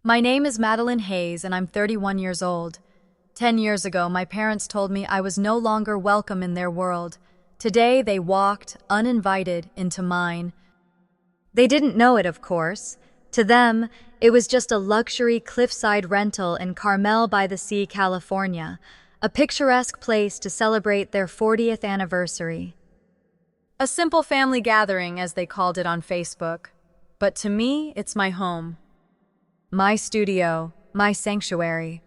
My name is Madeline Hayes, and I'm 31 years old. 10 years ago, my parents told me I was no longer welcome in their world. Today, they walked, uninvited, into mine. They didn't know it, of course. To them, it was just a luxury cliffside rental in Carmel by the Sea, California, a picturesque place to celebrate their 40th anniversary. A simple family gathering, as they called it on Facebook. But to me, it's my home. My studio, my sanctuary.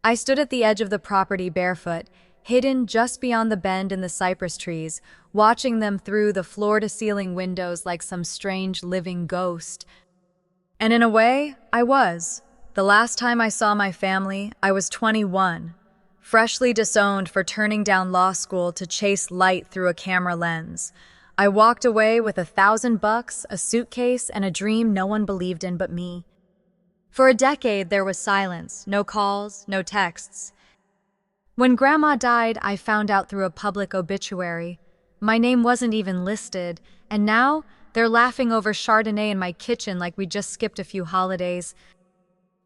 I stood at the edge of the property barefoot, hidden just beyond the bend in the cypress trees, watching them through the floor-to-ceiling windows like some strange living ghost. And in a way, I was. The last time I saw my family, I was 21, freshly disowned for turning down law school to chase light through a camera lens. I walked away with $1,000, a suitcase, and a dream no one believed in but me. For a decade, there was silence, no calls, no texts. When Grandma died, I found out through a public obituary. My name wasn't even listed, and now they're laughing over Chardonnay in my kitchen like we just skipped a few holidays.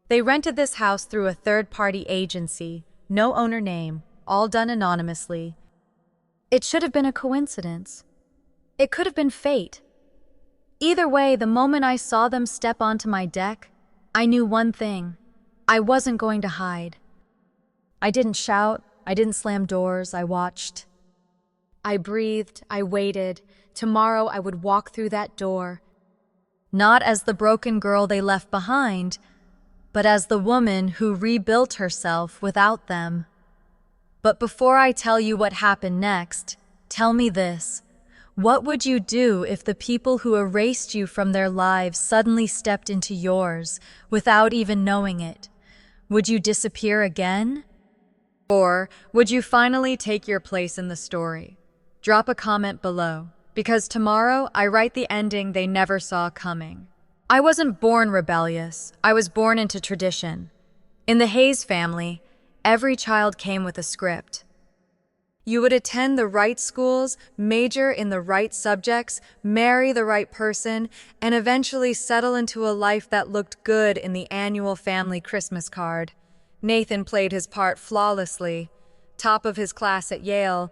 They rented this house through a third-party agency, no owner name, all done anonymously. It should have been a coincidence. It could have been fate. Either way, the moment I saw them step onto my deck, I knew one thing. I wasn't going to hide. I didn't shout, I didn't slam doors, I watched. I breathed, I waited. Tomorrow I would walk through that door. Not as the broken girl they left behind, but as the woman who rebuilt herself without them. But before I tell you what happened next, tell me this. What would you do if the people who erased you from their lives suddenly stepped into yours without even knowing it? Would you disappear again? Or would you finally take your place in the story? Drop a comment below, because tomorrow I write the ending they never saw coming. I wasn't born rebellious. I was born into tradition. In the Hayes family, every child came with a script. You would attend the right schools, major in the right subjects, marry the right person, and eventually settle into a life that looked good in the annual family Christmas card. Nathan played his part flawlessly, top of his class at Yale,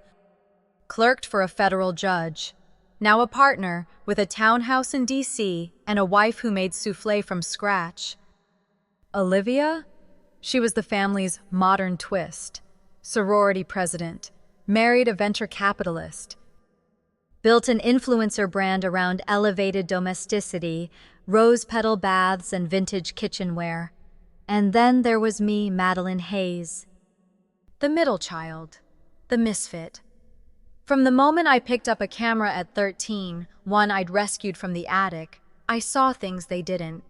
clerked for a federal judge, now a partner with a townhouse in D.C. and a wife who made soufflé from scratch. Olivia? She was the family's modern twist, sorority president, married a venture capitalist, built an influencer brand around elevated domesticity, rose petal baths, and vintage kitchenware. And then there was me, Madeline Hayes, the middle child, the misfit. From the moment I picked up a camera at 13, one I'd rescued from the attic, I saw things they didn't.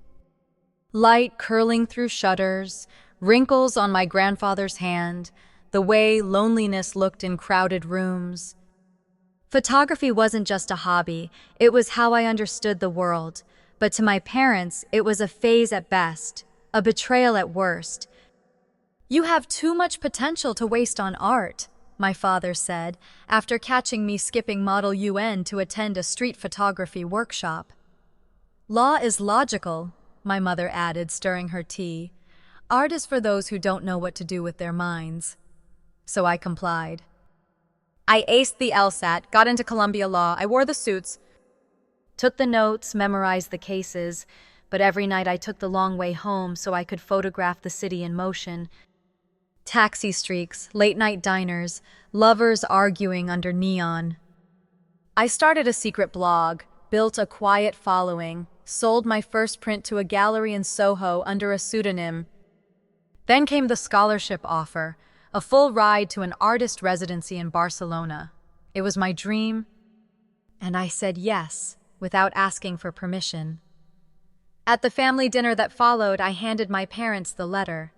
Light curling through shutters, wrinkles on my grandfather's hand, the way loneliness looked in crowded rooms. Photography wasn't just a hobby, it was how I understood the world. But to my parents, it was a phase at best, a betrayal at worst. "You have too much potential to waste on art," my father said, after catching me skipping Model UN to attend a street photography workshop. "Law is logical," my mother added, stirring her tea. "Art is for those who don't know what to do with their minds." So I complied. I aced the LSAT, got into Columbia Law, I wore the suits, took the notes, memorized the cases, but every night I took the long way home so I could photograph the city in motion. Taxi streaks, late-night diners, lovers arguing under neon. I started a secret blog, built a quiet following, sold my first print to a gallery in Soho under a pseudonym. Then came the scholarship offer, a full ride to an artist residency in Barcelona. It was my dream, and I said yes, without asking for permission. At the family dinner that followed, I handed my parents the letter.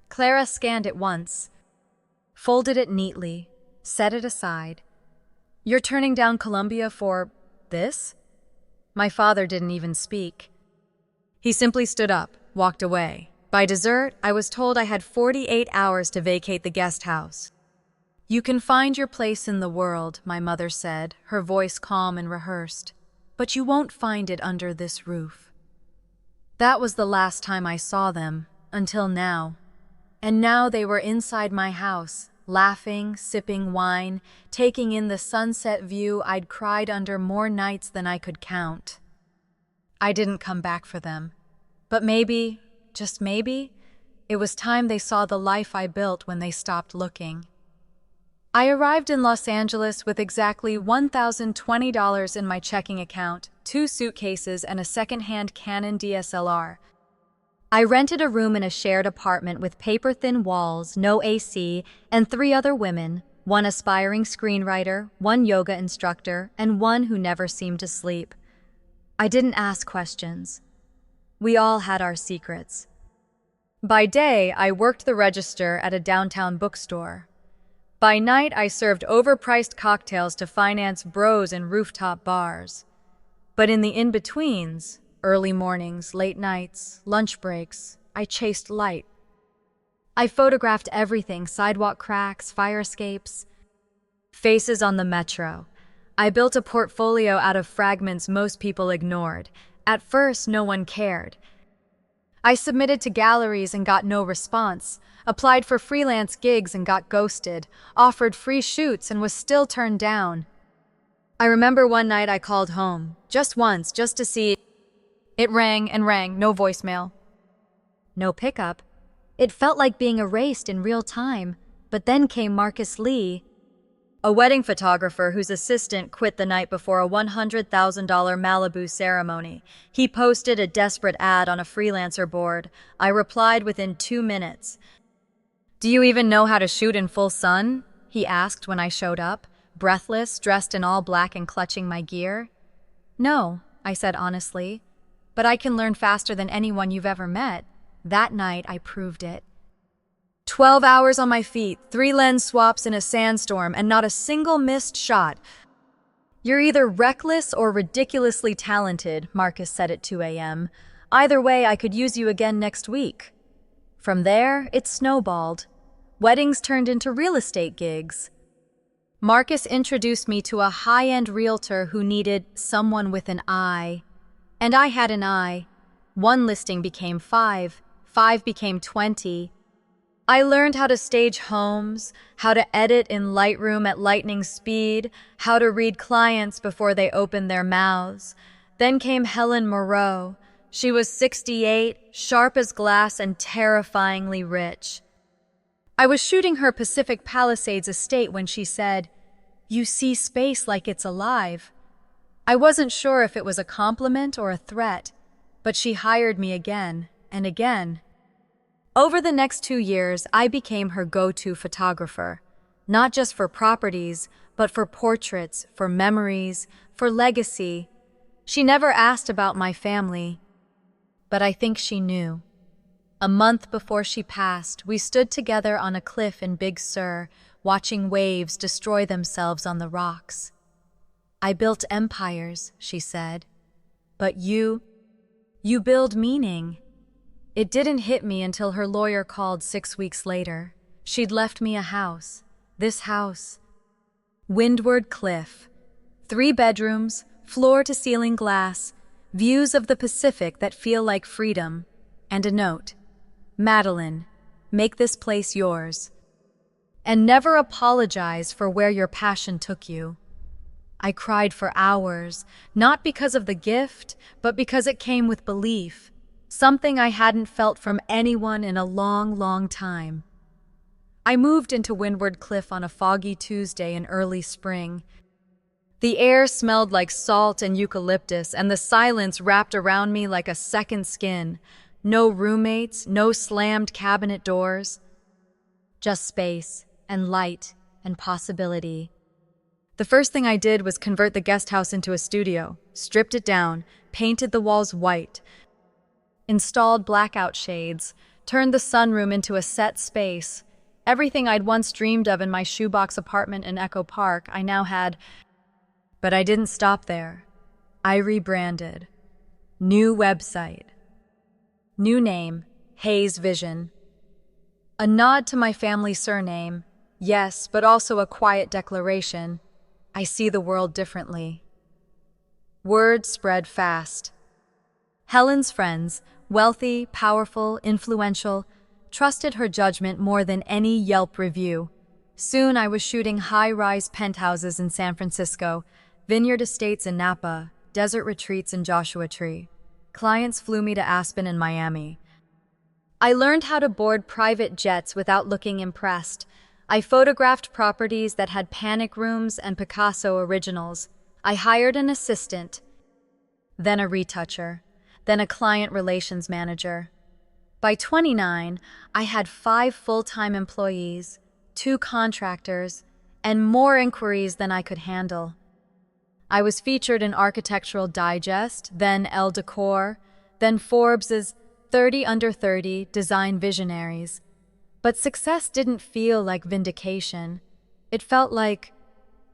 Clara scanned it once, folded it neatly, set it aside. "You're turning down Columbia for this?" My father didn't even speak. He simply stood up, walked away. By dessert, I was told I had 48 hours to vacate the guest house. "You can find your place in the world," my mother said, her voice calm and rehearsed, "but you won't find it under this roof." That was the last time I saw them, until now. And now they were inside my house, laughing, sipping wine, taking in the sunset view I'd cried under more nights than I could count. I didn't come back for them. But maybe, just maybe, it was time they saw the life I built when they stopped looking. I arrived in Los Angeles with exactly $1,020 in my checking account, 2 suitcases, and a second-hand Canon DSLR. I rented a room in a shared apartment with paper-thin walls, no AC, and 3 other women, 1 aspiring screenwriter, 1 yoga instructor, and 1 who never seemed to sleep. I didn't ask questions. We all had our secrets. By day, I worked the register at a downtown bookstore. By night, I served overpriced cocktails to finance bros in rooftop bars. But in the in-betweens, early mornings, late nights, lunch breaks, I chased light. I photographed everything: sidewalk cracks, fire escapes, faces on the metro. I built a portfolio out of fragments most people ignored. At first, no one cared. I submitted to galleries and got no response, applied for freelance gigs and got ghosted, offered free shoots and was still turned down. I remember one night I called home, just once, just to see. It rang and rang, no voicemail. No pickup. It felt like being erased in real time, but then came Marcus Lee, a wedding photographer whose assistant quit the night before a $100,000 Malibu ceremony. He posted a desperate ad on a freelancer board. I replied within 2 minutes. "Do you even know how to shoot in full sun?" he asked when I showed up, breathless, dressed in all black and clutching my gear. "No," I said honestly, "but I can learn faster than anyone you've ever met." That night, I proved it. 12 hours on my feet, 3 lens swaps in a sandstorm, and not a single missed shot. "You're either reckless or ridiculously talented," Marcus said at 2 a.m. "Either way, I could use you again next week." From there, it snowballed. Weddings turned into real estate gigs. Marcus introduced me to a high-end realtor who needed someone with an eye. And I had an eye. 1 listing became 5, 5 became 20. I learned how to stage homes, how to edit in Lightroom at lightning speed, how to read clients before they opened their mouths. Then came Helen Moreau. She was 68, sharp as glass, and terrifyingly rich. I was shooting her Pacific Palisades estate when she said, "You see space like it's alive." I wasn't sure if it was a compliment or a threat, but she hired me again and again. Over the next 2 years, I became her go-to photographer, not just for properties, but for portraits, for memories, for legacy. She never asked about my family, but I think she knew. A month before she passed, we stood together on a cliff in Big Sur, watching waves destroy themselves on the rocks. "I built empires," she said, "but you build meaning." It didn't hit me until her lawyer called 6 weeks later. She'd left me a house. This house. Windward Cliff. 3 bedrooms, floor-to-ceiling glass, views of the Pacific that feel like freedom, and a note. "Madeline, make this place yours. And never apologize for where your passion took you." I cried for hours, not because of the gift, but because it came with belief. Something I hadn't felt from anyone in a long, long time. I moved into Windward Cliff on a foggy Tuesday in early spring. The air smelled like salt and eucalyptus, and the silence wrapped around me like a second skin. No roommates, no slammed cabinet doors. Just space and light and possibility. The first thing I did was convert the guest house into a studio, stripped it down, painted the walls white, installed blackout shades, turned the sunroom into a set space. Everything I'd once dreamed of in my shoebox apartment in Echo Park, I now had. But I didn't stop there. I rebranded. New website. New name, Hayes Vision. A nod to my family surname, yes, but also a quiet declaration. I see the world differently. Word spread fast. Helen's friends, Wealthy, powerful, influential, trusted her judgment more than any Yelp review. Soon I was shooting high-rise penthouses in San Francisco, vineyard estates in Napa, desert retreats in Joshua Tree. Clients flew me to Aspen and Miami. I learned how to board private jets without looking impressed. I photographed properties that had panic rooms and Picasso originals. I hired an assistant, then a retoucher, then a client relations manager. By 29, I had 5 full-time employees, 2 contractors, and more inquiries than I could handle. I was featured in Architectural Digest, then Elle Decor, then Forbes's 30 Under 30 Design Visionaries. But success didn't feel like vindication. It felt like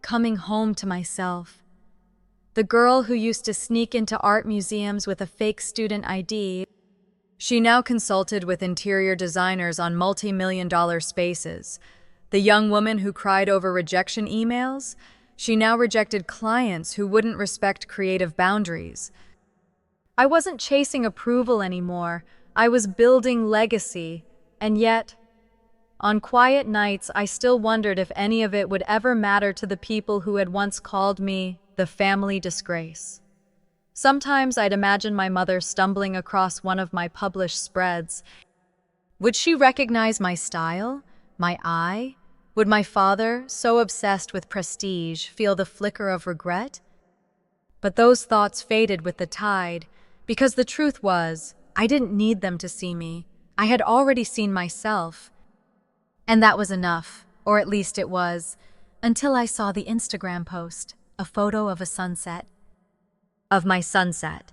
coming home to myself. The girl who used to sneak into art museums with a fake student ID, she now consulted with interior designers on multi-million-dollar spaces. The young woman who cried over rejection emails, she now rejected clients who wouldn't respect creative boundaries. I wasn't chasing approval anymore. I was building legacy, and yet, on quiet nights, I still wondered if any of it would ever matter to the people who had once called me the family disgrace. Sometimes I'd imagine my mother stumbling across one of my published spreads. Would she recognize my style, my eye? Would my father, so obsessed with prestige, feel the flicker of regret? But those thoughts faded with the tide, because the truth was, I didn't need them to see me. I had already seen myself. And that was enough, or at least it was, until I saw the Instagram post, a photo of a sunset. Of my sunset.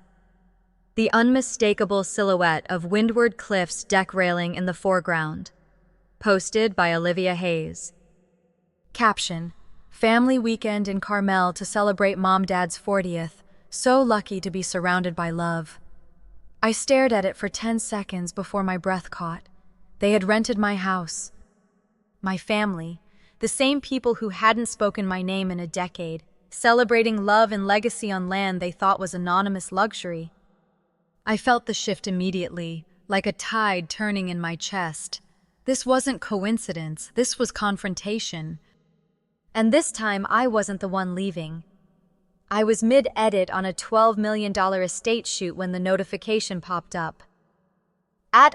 The unmistakable silhouette of Windward Cliff's deck railing in the foreground. Posted by Olivia Hayes. Caption: Family weekend in Carmel to celebrate Mom-Dad's 40th. So lucky to be surrounded by love. I stared at it for 10 seconds before my breath caught. They had rented my house. My family, the same people who hadn't spoken my name in a decade, celebrating love and legacy on land they thought was anonymous luxury. I felt the shift immediately, like a tide turning in my chest. This wasn't coincidence, this was confrontation. And this time I wasn't the one leaving. I was mid-edit on a $12 million estate shoot when the notification popped up.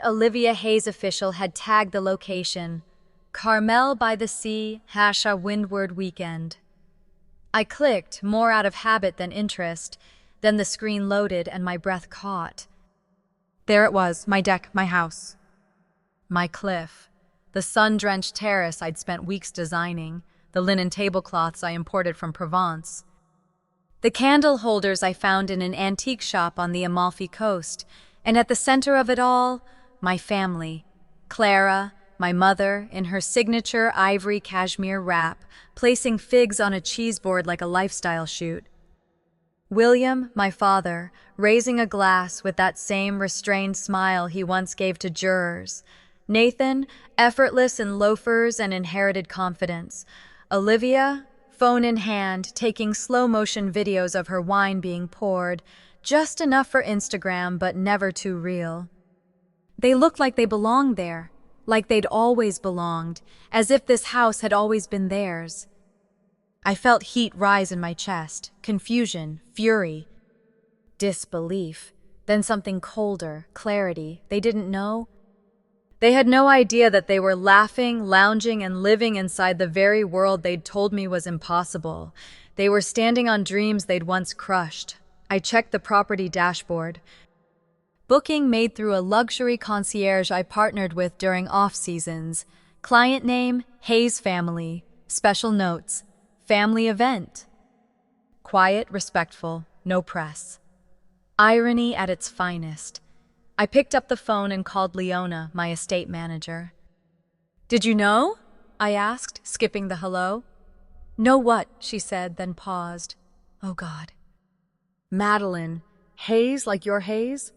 @Olivia Hayes Official had tagged the location, Carmel by the Sea, #Windward Weekend. I clicked, more out of habit than interest. Then the screen loaded and my breath caught. There it was, my deck, my house. My cliff. The sun-drenched terrace I'd spent weeks designing. The linen tablecloths I imported from Provence. The candle holders I found in an antique shop on the Amalfi Coast. And at the center of it all, my family. Clara, my mother, in her signature ivory cashmere wrap, placing figs on a cheese board like a lifestyle shoot. William, my father, raising a glass with that same restrained smile he once gave to jurors. Nathan, effortless in loafers and inherited confidence. Olivia, phone in hand, taking slow-motion videos of her wine being poured, just enough for Instagram but never too real. They looked like they belonged there, like they'd always belonged, as if this house had always been theirs. I felt heat rise in my chest, confusion, fury, disbelief, then something colder, clarity. They didn't know. They had no idea that they were laughing, lounging, and living inside the very world they'd told me was impossible. They were standing on dreams they'd once crushed. I checked the property dashboard. Booking made through a luxury concierge I partnered with during off-seasons. Client name, Hayes Family. Special notes, family event. Quiet, respectful, no press. Irony at its finest. I picked up the phone and called Leona, my estate manager. "Did you know?" I asked, skipping the hello. "Know what?" she said, then paused. Oh God. "Madeline, Hayes like your Hayes?"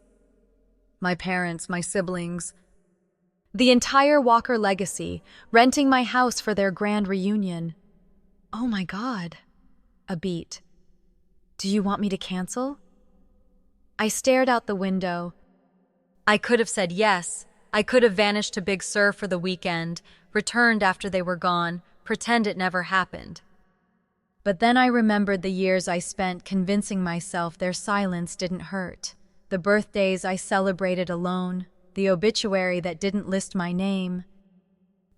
My parents, my siblings. The entire Walker legacy, renting my house for their grand reunion. Oh my God. A beat. "Do you want me to cancel?" I stared out the window. I could have said yes. I could have vanished to Big Sur for the weekend, returned after they were gone, pretend it never happened. But then I remembered the years I spent convincing myself their silence didn't hurt, the birthdays I celebrated alone, the obituary that didn't list my name,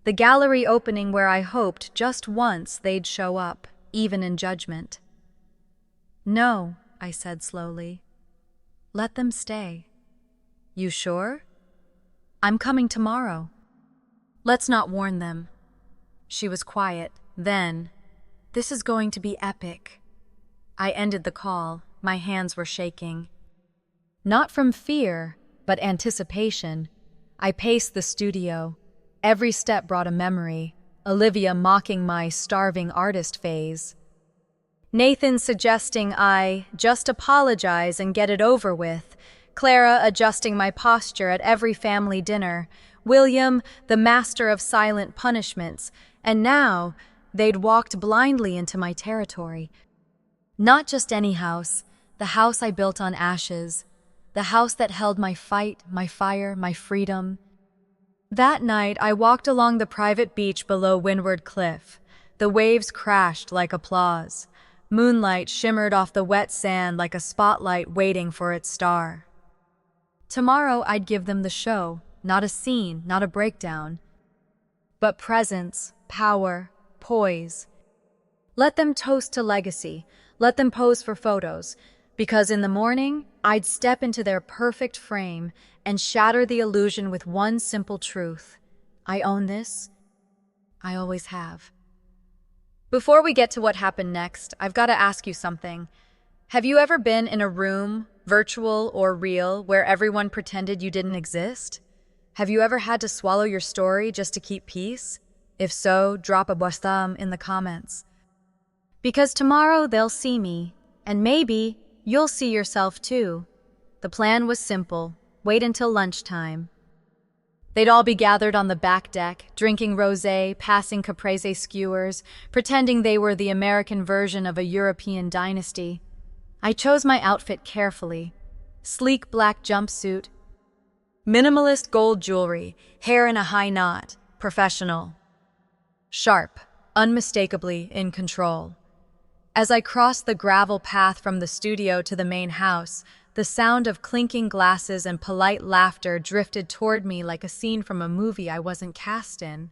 the gallery opening where I hoped just once they'd show up, even in judgment. No, I said slowly. Let them stay. You sure? I'm coming tomorrow. Let's not warn them. She was quiet. Then, this is going to be epic. I ended the call. My hands were shaking. Not from fear, but anticipation. I paced the studio. Every step brought a memory. Olivia mocking my starving artist phase. Nathan suggesting I just apologize and get it over with. Clara adjusting my posture at every family dinner. William, the master of silent punishments. And now, they'd walked blindly into my territory. Not just any house, the house I built on ashes. The house that held my fight, my fire, my freedom. That night, I walked along the private beach below Windward Cliff. The waves crashed like applause. Moonlight shimmered off the wet sand like a spotlight waiting for its star. Tomorrow, I'd give them the show, not a scene, not a breakdown, but presence, power, poise. Let them toast to legacy. Let them pose for photos. Because in the morning, I'd step into their perfect frame and shatter the illusion with one simple truth. I own this. I always have. Before we get to what happened next, I've got to ask you something. Have you ever been in a room, virtual or real, where everyone pretended you didn't exist? Have you ever had to swallow your story just to keep peace? If so, drop a boistam in the comments. Because tomorrow they'll see me, and maybe you'll see yourself too. The plan was simple. Wait until lunchtime. They'd all be gathered on the back deck, drinking rosé, passing caprese skewers, pretending they were the American version of a European dynasty. I chose my outfit carefully. Sleek black jumpsuit, minimalist gold jewelry, hair in a high knot, professional. Sharp, unmistakably in control. As I crossed the gravel path from the studio to the main house, the sound of clinking glasses and polite laughter drifted toward me like a scene from a movie I wasn't cast in.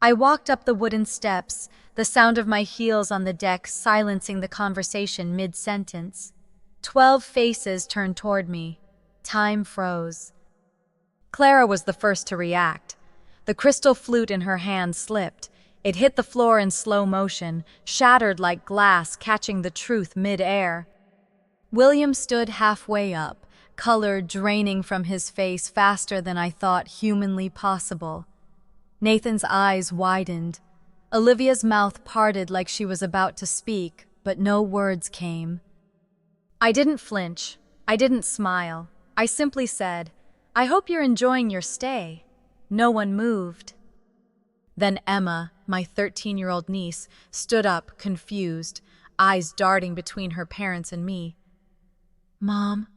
I walked up the wooden steps, the sound of my heels on the deck silencing the conversation mid-sentence. 12 faces turned toward me. Time froze. Clara was the first to react. The crystal flute in her hand slipped. It hit the floor in slow motion, shattered like glass, catching the truth mid-air. William stood halfway up, color draining from his face faster than I thought humanly possible. Nathan's eyes widened. Olivia's mouth parted like she was about to speak, but no words came. I didn't flinch. I didn't smile. I simply said, "I hope you're enjoying your stay." No one moved. Then Emma, my 13-year-old niece, stood up, confused, eyes darting between her parents and me. "Mom,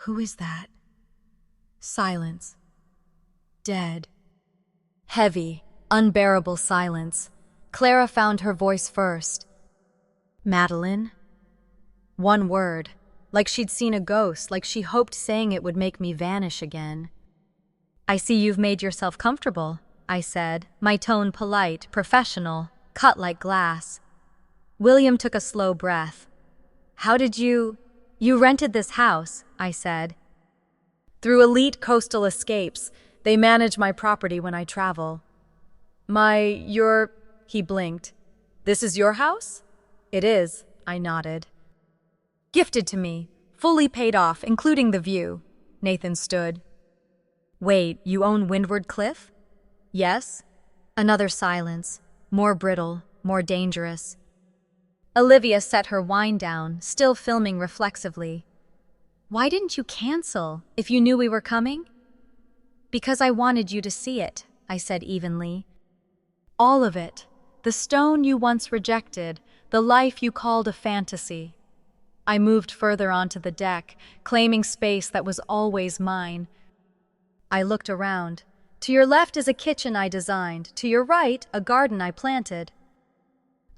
who is that?" Silence. Dead. Heavy, unbearable silence. Clara found her voice first. "Madeline?" One word, like she'd seen a ghost, like she hoped saying it would make me vanish again. "I see you've made yourself comfortable," I said, my tone polite, professional, cut like glass. William took a slow breath. "How did you rented this house," I said. "Through elite coastal escapes. They manage my property when I travel." He blinked. "This is your house?" "It is," I nodded. "Gifted to me, fully paid off, including the view." Nathan stood. "Wait, you own Windward Cliff?" "Yes." Another silence, more brittle, more dangerous. Olivia set her wine down, still filming reflexively. "Why didn't you cancel if you knew we were coming?" "Because I wanted you to see it," I said evenly. "All of it. The stone you once rejected, the life you called a fantasy. I moved further onto the deck, claiming space that was always mine. I looked around. To your left is a kitchen I designed. To your right, a garden I planted.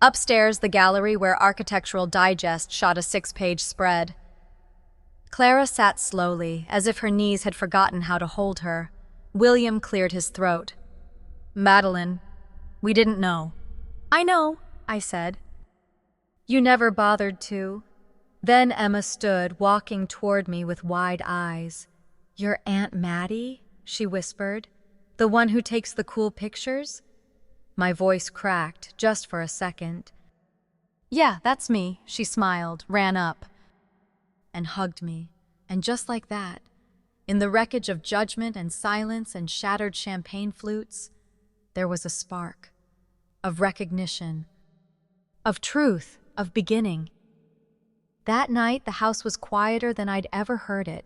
Upstairs, the gallery where Architectural Digest shot a 6-page spread. Clara sat slowly, as if her knees had forgotten how to hold her. William cleared his throat. Madeline, we didn't know. I know, I said. You never bothered to. Then Emma stood, walking toward me with wide eyes. Your Aunt Mattie? She whispered. The one who takes the cool pictures? My voice cracked, just for a second. Yeah, that's me, she smiled, ran up, and hugged me. And just like that, in the wreckage of judgment and silence and shattered champagne flutes, there was a spark of recognition, of truth, of beginning. That night, the house was quieter than I'd ever heard it.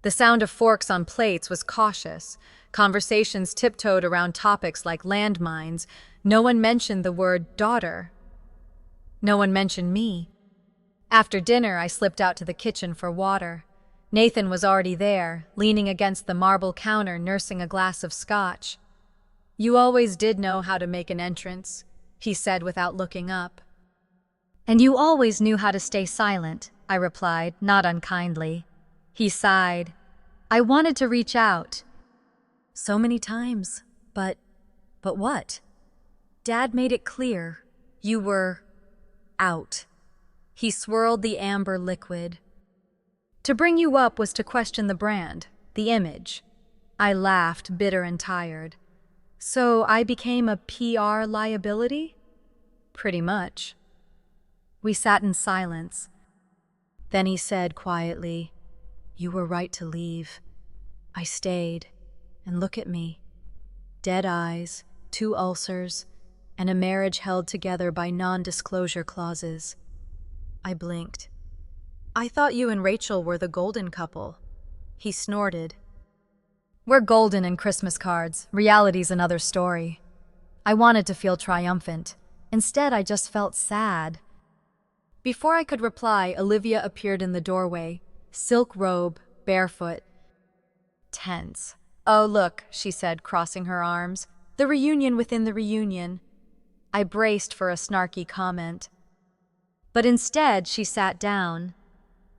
The sound of forks on plates was cautious. Conversations tiptoed around topics like landmines. No one mentioned the word daughter. No one mentioned me. After dinner, I slipped out to the kitchen for water. Nathan was already there, leaning against the marble counter, nursing a glass of scotch. You always did know how to make an entrance, he said without looking up. And you always knew how to stay silent, I replied, not unkindly. He sighed. I wanted to reach out. So many times, but what? Dad made it clear. You were out. He swirled the amber liquid. To bring you up was to question the brand, the image. I laughed, bitter and tired. So I became a PR liability? Pretty much. We sat in silence. Then he said quietly, You were right to leave. I stayed. And look at me. Dead eyes, 2 ulcers, and a marriage held together by non-disclosure clauses. I blinked. I thought you and Rachel were the golden couple. He snorted. We're golden in Christmas cards. Reality's another story. I wanted to feel triumphant. Instead, I just felt sad. Before I could reply, Olivia appeared in the doorway, silk robe, barefoot. Tense. Oh, look, she said, crossing her arms. The reunion within the reunion. I braced for a snarky comment. But instead, she sat down.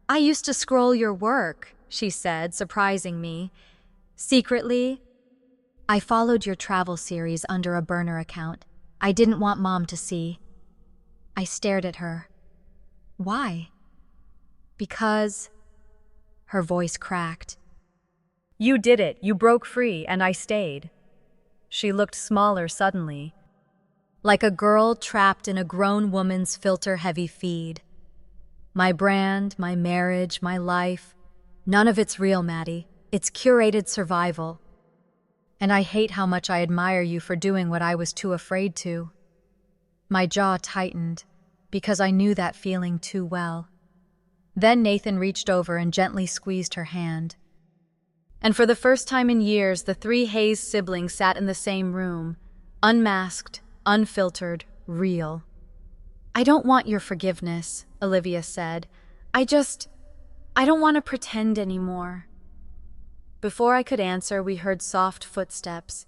I used to scroll your work, she said, surprising me. Secretly, I followed your travel series under a burner account. I didn't want Mom to see. I stared at her. Why? Because... Her voice cracked. You did it. You broke free, and I stayed. She looked smaller suddenly, like a girl trapped in a grown woman's filter-heavy feed. My brand, my marriage, my life, none of it's real, Maddie. It's curated survival. And I hate how much I admire you for doing what I was too afraid to. My jaw tightened, because I knew that feeling too well. Then Nathan reached over and gently squeezed her hand. And for the first time in years, the 3 Hayes siblings sat in the same room, unmasked, unfiltered, real. I don't want your forgiveness, Olivia said. I don't want to pretend anymore. Before I could answer, we heard soft footsteps.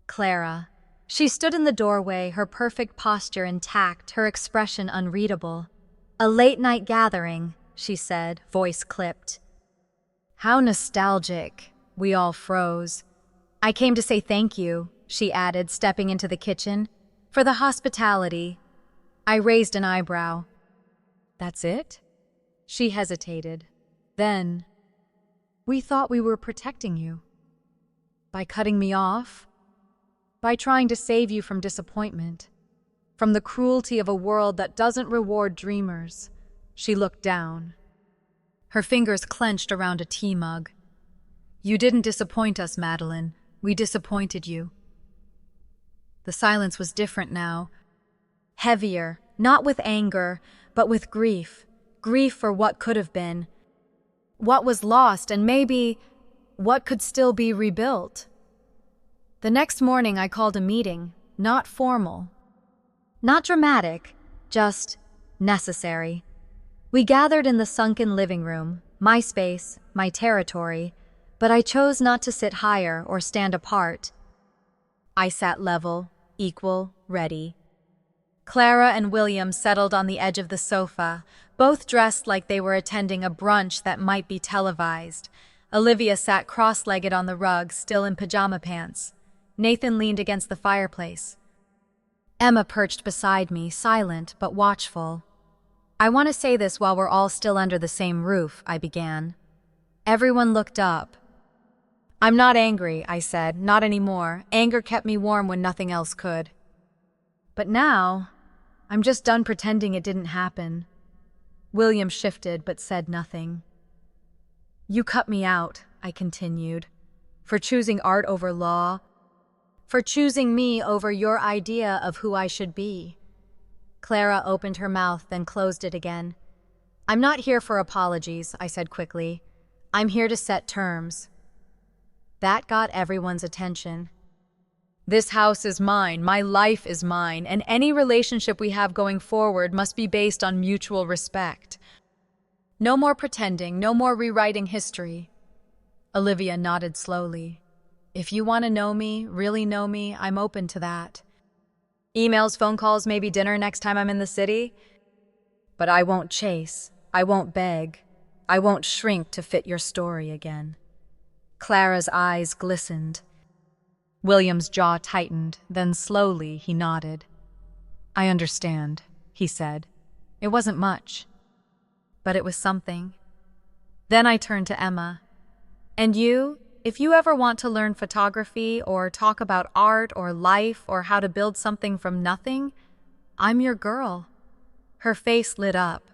Clara. She stood in the doorway, her perfect posture intact, her expression unreadable. A late-night gathering, she said, voice clipped. How nostalgic. We all froze. I came to say thank you, she added, stepping into the kitchen, for the hospitality. I raised an eyebrow. That's it? She hesitated. Then, we thought we were protecting you. By cutting me off? By trying to save you from disappointment. From the cruelty of a world that doesn't reward dreamers. She looked down. Her fingers clenched around a tea mug. You didn't disappoint us, Madeline. We disappointed you. The silence was different now. Heavier, not with anger, but with grief. Grief for what could have been. What was lost, and maybe what could still be rebuilt. The next morning I called a meeting, not formal. Not dramatic, just necessary. We gathered in the sunken living room, my space, my territory, but I chose not to sit higher or stand apart. I sat level, equal, ready. Clara and William settled on the edge of the sofa, both dressed like they were attending a brunch that might be televised. Olivia sat cross-legged on the rug, still in pajama pants. Nathan leaned against the fireplace. Emma perched beside me, silent but watchful. "I want to say this while we're all still under the same roof," I began. Everyone looked up. "I'm not angry," I said, "not anymore. Anger kept me warm when nothing else could. But now, I'm just done pretending it didn't happen." William shifted but said nothing. "You cut me out," I continued, "for choosing art over law, for choosing me over your idea of who I should be." Clara opened her mouth, then closed it again. "I'm not here for apologies," I said quickly. "I'm here to set terms." That got everyone's attention. "This house is mine, my life is mine, and any relationship we have going forward must be based on mutual respect. No more pretending, no more rewriting history." Olivia nodded slowly. "If you want to know me, really know me, I'm open to that. Emails, phone calls, maybe dinner next time I'm in the city. But I won't chase, I won't beg, I won't shrink to fit your story again." Clara's eyes glistened. William's jaw tightened, then slowly he nodded. "I understand," he said. "It wasn't much, but it was something." Then I turned to Emma. "And you, if you ever want to learn photography or talk about art or life or how to build something from nothing, I'm your girl." Her face lit up.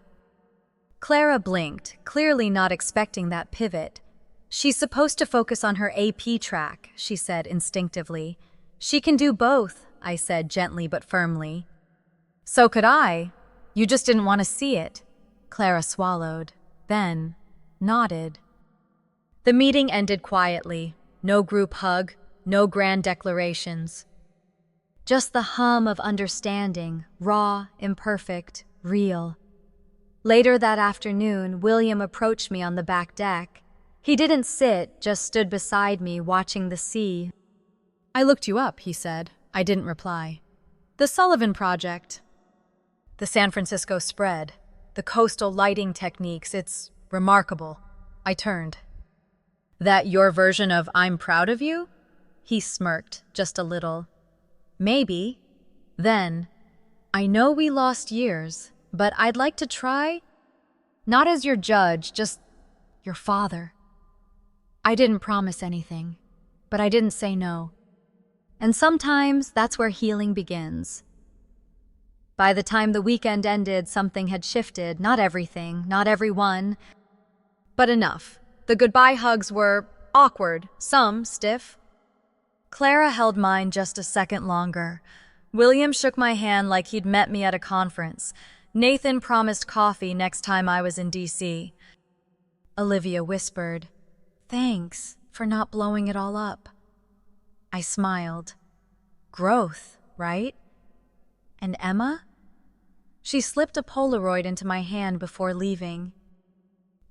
Clara blinked, clearly not expecting that pivot. "She's supposed to focus on her AP track," she said instinctively. "She can do both," I said gently but firmly. "So could I. You just didn't want to see it." Clara swallowed, then nodded. The meeting ended quietly. No group hug, no grand declarations. Just the hum of understanding, raw, imperfect, real. Later that afternoon, William approached me on the back deck. He didn't sit, just stood beside me, watching the sea. "I looked you up," he said. I didn't reply. "The Sullivan Project. The San Francisco spread. The coastal lighting techniques. It's remarkable." I turned. "That your version of 'I'm proud of you'?" He smirked, just a little. "Maybe." Then, "I know we lost years, but I'd like to try. Not as your judge, just your father." I didn't promise anything, but I didn't say no. And sometimes that's where healing begins. By the time the weekend ended, something had shifted. Not everything, not everyone, but enough. The goodbye hugs were awkward, some stiff. Clara held mine just a second longer. William shook my hand like he'd met me at a conference. Nathan promised coffee next time I was in DC. Olivia whispered, "Thanks for not blowing it all up." I smiled. Growth, right? And Emma? She slipped a Polaroid into my hand before leaving.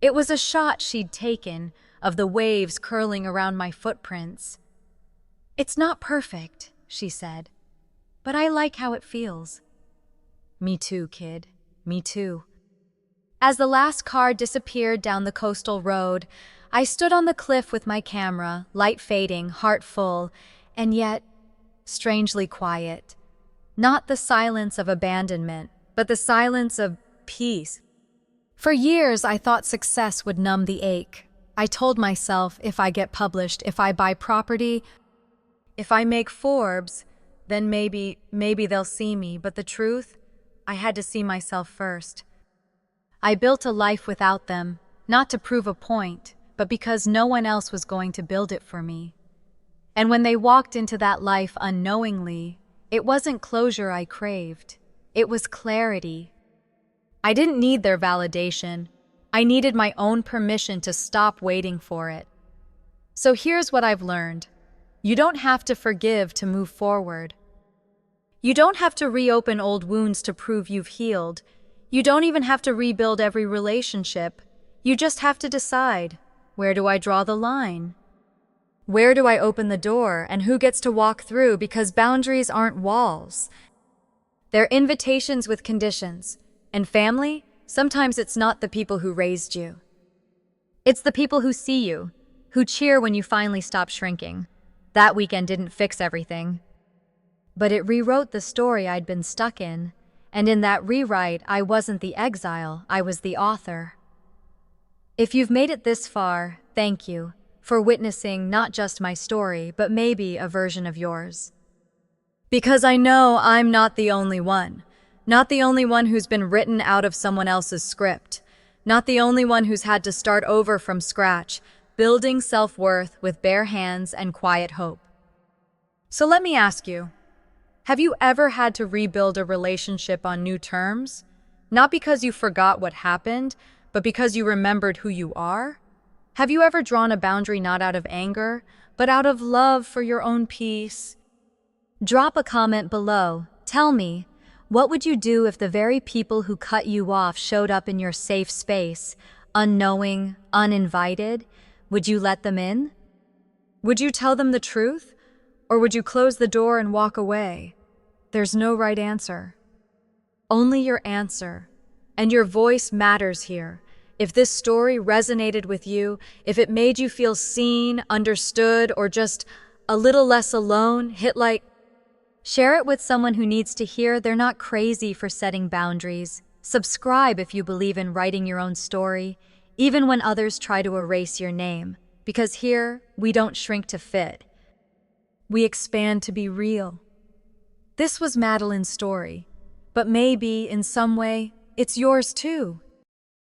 It was a shot she'd taken of the waves curling around my footprints. "It's not perfect," she said, "but I like how it feels." Me too, kid. Me too. As the last car disappeared down the coastal road, I stood on the cliff with my camera, light fading, heart full, and yet strangely quiet. Not the silence of abandonment, but the silence of peace. For years, I thought success would numb the ache. I told myself, if I get published, if I buy property, if I make Forbes, then maybe they'll see me. But the truth, I had to see myself first. I built a life without them, not to prove a point, but because no one else was going to build it for me. And when they walked into that life unknowingly, it wasn't closure I craved. It was clarity. I didn't need their validation. I needed my own permission to stop waiting for it. So here's what I've learned. You don't have to forgive to move forward. You don't have to reopen old wounds to prove you've healed. You don't even have to rebuild every relationship. You just have to decide, where do I draw the line? Where do I open the door, and who gets to walk through? Because boundaries aren't walls. They're invitations with conditions. And family, sometimes it's not the people who raised you. It's the people who see you, who cheer when you finally stop shrinking. That weekend didn't fix everything, but it rewrote the story I'd been stuck in. And in that rewrite, I wasn't the exile, I was the author. If you've made it this far, thank you for witnessing not just my story, but maybe a version of yours. Because I know I'm not the only one. Not the only one who's been written out of someone else's script. Not the only one who's had to start over from scratch, building self-worth with bare hands and quiet hope. So let me ask you, have you ever had to rebuild a relationship on new terms? Not because you forgot what happened, but because you remembered who you are? Have you ever drawn a boundary not out of anger, but out of love for your own peace? Drop a comment below. Tell me, what would you do if the very people who cut you off showed up in your safe space, unknowing, uninvited? Would you let them in? Would you tell them the truth? Or would you close the door and walk away? There's no right answer. Only your answer. And your voice matters here. If this story resonated with you, if it made you feel seen, understood, or just a little less alone, hit like. Share it with someone who needs to hear they're not crazy for setting boundaries. Subscribe if you believe in writing your own story, even when others try to erase your name. Because here, we don't shrink to fit. We expand to be real. This was Madeline's story, but maybe, in some way, it's yours too.